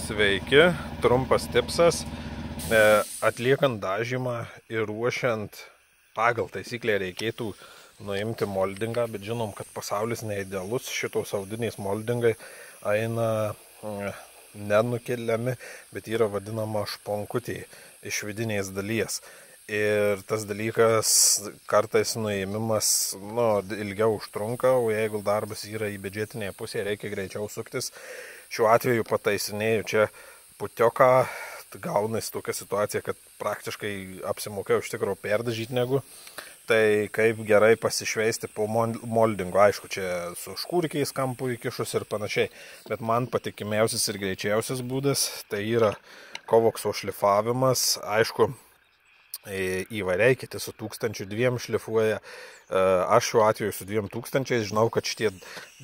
Sveiki, trumpas tipsas. Atliekant dažymą ir ruošiant pagal taisyklę reikėtų nuimti moldingą, bet žinom, kad pasaulis neidealus, šitos audiniais moldingai eina nenukeliami, bet yra vadinama šponkutė iš vidinės dalies. Ir tas dalykas kartais nuėmimas ilgiau užtrunka, o jeigu darbas yra į biudžetinėje pusėje, reikia greičiau suktis. Šiuo atveju pataisinėjau čia putioką, gaunasi tokia situacija, kad praktiškai apsimokėjau iš tikrųjų perdažyti negu. Tai kaip gerai pasišveisti po moldingo, aišku, čia su škūrikiais kampų įkišus ir panašiai, bet man patikimiausias ir greičiausias būdas tai yra kovokso šlifavimas, aišku, įvairiai, kiti su 1002 šlifuoja, aš šiuo atveju su 2000, žinau, kad šitie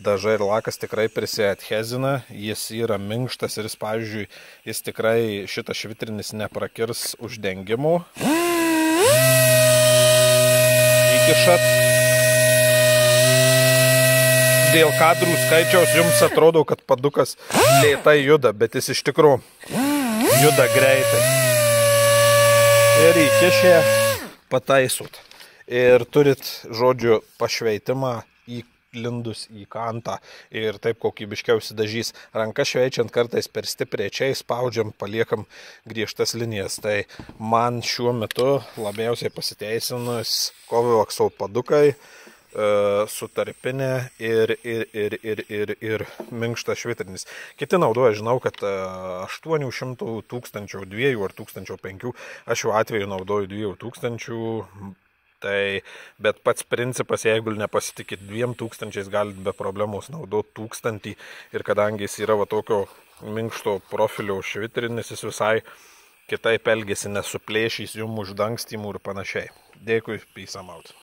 dažai ir lakas tikrai prisiadhezina, jis yra minkštas ir jis, pavyzdžiui, jis tikrai šitas švitrinis neprakirs uždengimu. Įkišat. Dėl kadrų skaičiaus jums atrodo, kad padukas lėtai juda, bet jis iš tikrųjų juda greitai. Ir įkišę pataisot. Ir turit, žodžiu, pašveitimą įlindus į kantą ir taip kokybiškiau įsidažys. Ranka šveičiant kartais per stipriai čia spaudžiam, paliekam griežtas linijas. Tai man šiuo metu labiausiai pasiteisinus kovokso padukai, su tarpinė ir minkštas švitrinis. Kiti naudoja, žinau, kad 800 000, 2 ar 1005, aš šiuo atveju naudoju 2000, tai, bet pats principas, jeigu nepasitikit 2000, galite be problemos naudoti 1000 ir kadangi jis yra va tokio minkšto profilio švitrinis, jis visai kitaip elgesi, nesuplėšys jums uždangstymų ir panašiai. Dėkui, peace out.